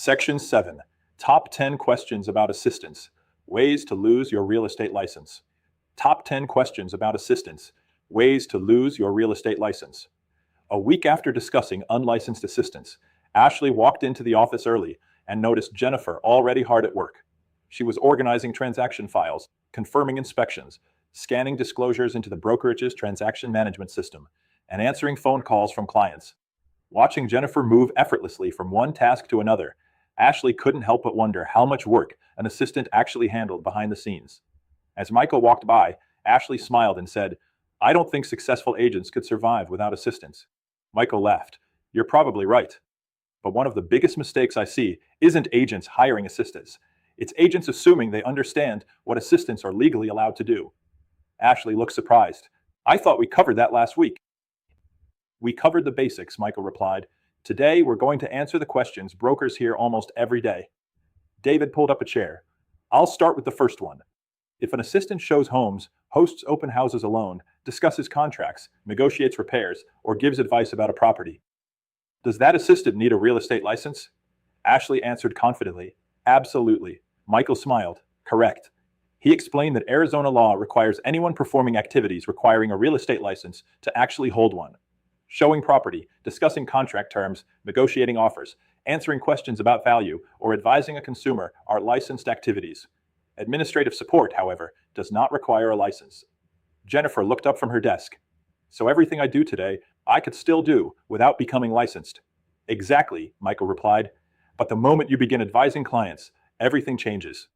Section 7. Top 10 questions about assistance. Ways to lose your real estate license. Top 10 questions about assistance. Ways to lose your real estate license. A week after discussing unlicensed assistance, Ashley walked into the office early and noticed Jennifer already hard at work. She was organizing transaction files, confirming inspections, scanning disclosures into the brokerage's transaction management system, and answering phone calls from clients. Watching Jennifer move effortlessly from one task to another, Ashley couldn't help but wonder how much work an assistant actually handled behind the scenes. As Michael walked by, Ashley smiled and said, "I don't think successful agents could survive without assistance." Michael laughed. "You're probably right. But one of the biggest mistakes I see isn't agents hiring assistants. It's agents assuming they understand what assistants are legally allowed to do." Ashley looked surprised. "I thought we covered that last week." "We covered the basics," Michael replied. "Today, we're going to answer the questions brokers hear almost every day." David pulled up a chair. "I'll start with the first one. If an assistant shows homes, hosts open houses alone, discusses contracts, negotiates repairs, or gives advice about a property, does that assistant need a real estate license?" Ashley answered confidently, "Absolutely." Michael smiled. "Correct." He explained that Arizona law requires anyone performing activities requiring a real estate license to actually hold one. Showing property, discussing contract terms, negotiating offers, answering questions about value, or advising a consumer are licensed activities. Administrative support, however, does not require a license. Jennifer looked up from her desk. "So everything I do today, I could still do without becoming licensed?" "Exactly," Michael replied. "But the moment you begin advising clients, everything changes."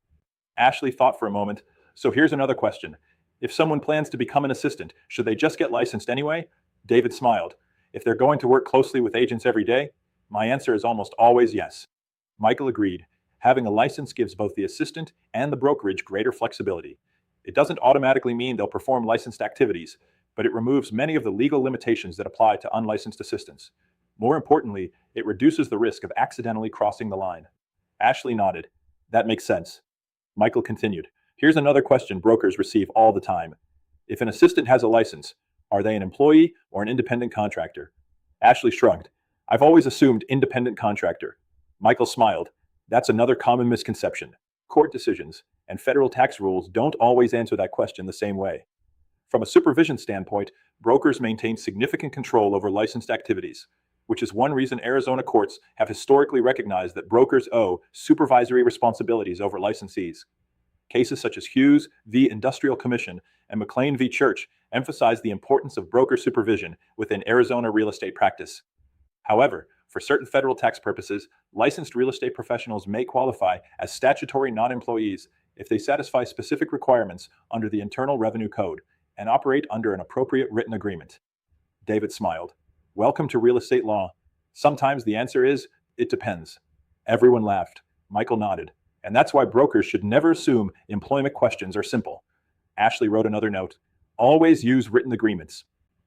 Ashley thought for a moment. "So here's another question. If someone plans to become an assistant, should they just get licensed anyway?" David smiled. "If they're going to work closely with agents every day, my answer is almost always yes." Michael agreed. Having a license gives both the assistant and the brokerage greater flexibility. It doesn't automatically mean they'll perform licensed activities, but it removes many of the legal limitations that apply to unlicensed assistants. More importantly, it reduces the risk of accidentally crossing the line. Ashley nodded. "That makes sense." Michael continued. "Here's another question brokers receive all the time. If an assistant has a license, are they an employee or an independent contractor?" Ashley shrugged. "I've always assumed independent contractor." Michael smiled. "That's another common misconception. Court decisions and federal tax rules don't always answer that question the same way. From a supervision standpoint, brokers maintain significant control over licensed activities, which is one reason Arizona courts have historically recognized that brokers owe supervisory responsibilities over licensees. Cases such as Hughes v. Industrial Commission and McLean v. Church emphasize the importance of broker supervision within Arizona real estate practice. However, for certain federal tax purposes, licensed real estate professionals may qualify as statutory non-employees if they satisfy specific requirements under the Internal Revenue Code and operate under an appropriate written agreement." David smiled. "Welcome to real estate law. Sometimes the answer is, it depends." Everyone laughed. Michael nodded. "And that's why brokers should never assume employment questions are simple." Ashley wrote another note. "Always use written agreements."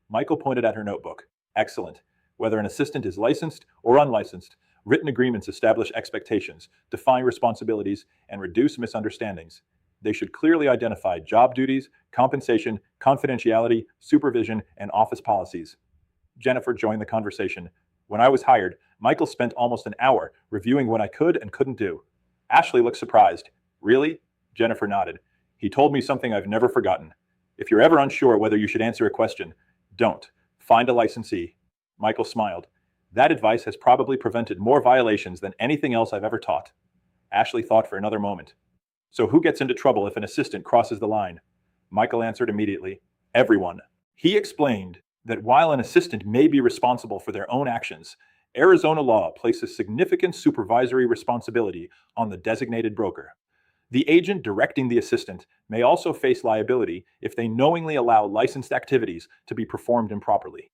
Michael pointed at her notebook. "Excellent. Whether an assistant is licensed or unlicensed, written agreements establish expectations, define responsibilities, and reduce misunderstandings. They should clearly identify job duties, compensation, confidentiality, supervision, and office policies." Jennifer joined the conversation. "When I was hired, Michael spent almost an hour reviewing what I could and couldn't do." Ashley looked surprised. "Really?" Jennifer nodded. "He told me something I've never forgotten. If you're ever unsure whether you should answer a question, don't. Find a licensee." Michael smiled. "That advice has probably prevented more violations than anything else I've ever taught." Ashley thought for another moment. "So who gets into trouble if an assistant crosses the line?" Michael answered immediately. "Everyone." He explained that while an assistant may be responsible for their own actions, Arizona law places significant supervisory responsibility on the designated broker. The agent directing the assistant may also face liability if they knowingly allow licensed activities to be performed improperly.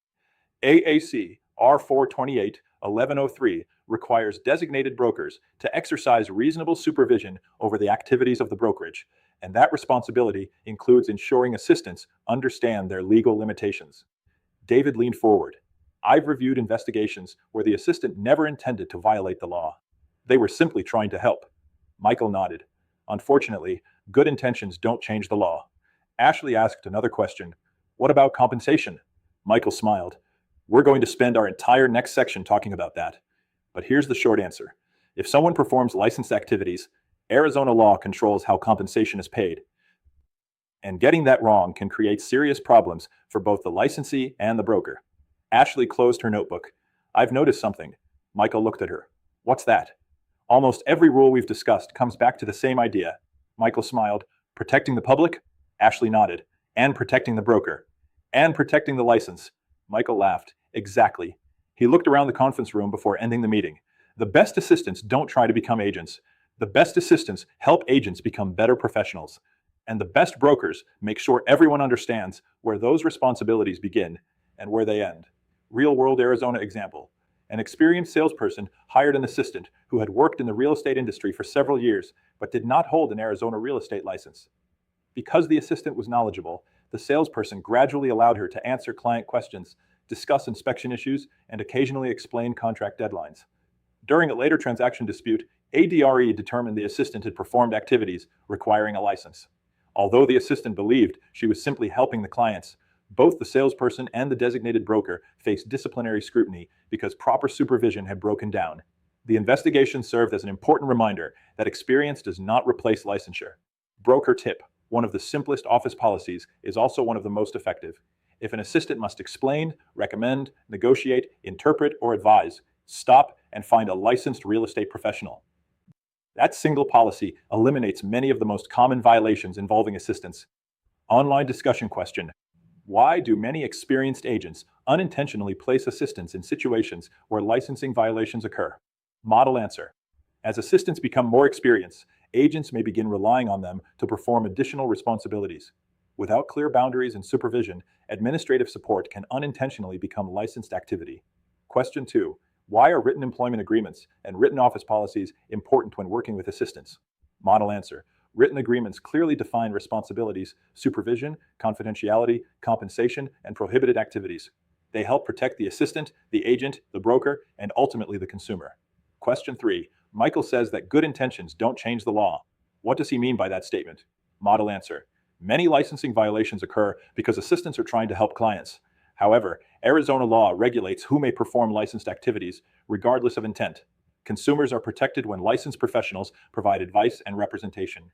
AAC R428-1103 requires designated brokers to exercise reasonable supervision over the activities of the brokerage, and that responsibility includes ensuring assistants understand their legal limitations. David leaned forward. "I've reviewed investigations where the assistant never intended to violate the law. They were simply trying to help." Michael nodded. "Unfortunately, good intentions don't change the law." Ashley asked another question. "What about compensation?" Michael smiled. "We're going to spend our entire next section talking about that. But here's the short answer. If someone performs licensed activities, Arizona law controls how compensation is paid. And getting that wrong can create serious problems for both the licensee and the broker. Ashley closed her notebook. I've noticed something. Michael looked at her. What's that? Almost every rule we've discussed comes back to the same idea. Michael smiled. Protecting the public? Ashley nodded. And protecting the broker. And protecting the license. Michael laughed. Exactly. He looked around the conference room before ending the meeting. The best assistants don't try to become agents. The best assistants help agents become better professionals. And the best brokers make sure everyone understands where those responsibilities begin and where they end. Real-world Arizona example. An experienced salesperson hired an assistant who had worked in the real estate industry for several years but did not hold an Arizona real estate license. Because the assistant was knowledgeable, the salesperson gradually allowed her to answer client questions, discuss inspection issues, and occasionally explain contract deadlines. During a later transaction dispute, ADRE determined the assistant had performed activities requiring a license. Although the assistant believed she was simply helping the clients, both the salesperson and the designated broker faced disciplinary scrutiny because proper supervision had broken down. The investigation served as an important reminder that experience does not replace licensure. Broker tip: one of the simplest office policies is also one of the most effective. If an assistant must explain, recommend, negotiate, interpret, or advise, stop and find a licensed real estate professional. That single policy eliminates many of the most common violations involving assistants. Online discussion question: why do many experienced agents unintentionally place assistants in situations where licensing violations occur? Model answer: as assistants become more experienced, agents may begin relying on them to perform additional responsibilities. Without clear boundaries and supervision, administrative support can unintentionally become licensed activity. Question 2. Why are written employment agreements and written office policies important when working with assistants? Model answer: written agreements clearly define responsibilities, supervision, confidentiality, compensation, and prohibited activities. They help protect the assistant, the agent, the broker, and ultimately the consumer. Question 3. Michael says that good intentions don't change the law. What does he mean by that statement? Model answer: many licensing violations occur because assistants are trying to help clients. However, Arizona law regulates who may perform licensed activities, regardless of intent. Consumers are protected when licensed professionals provide advice and representation.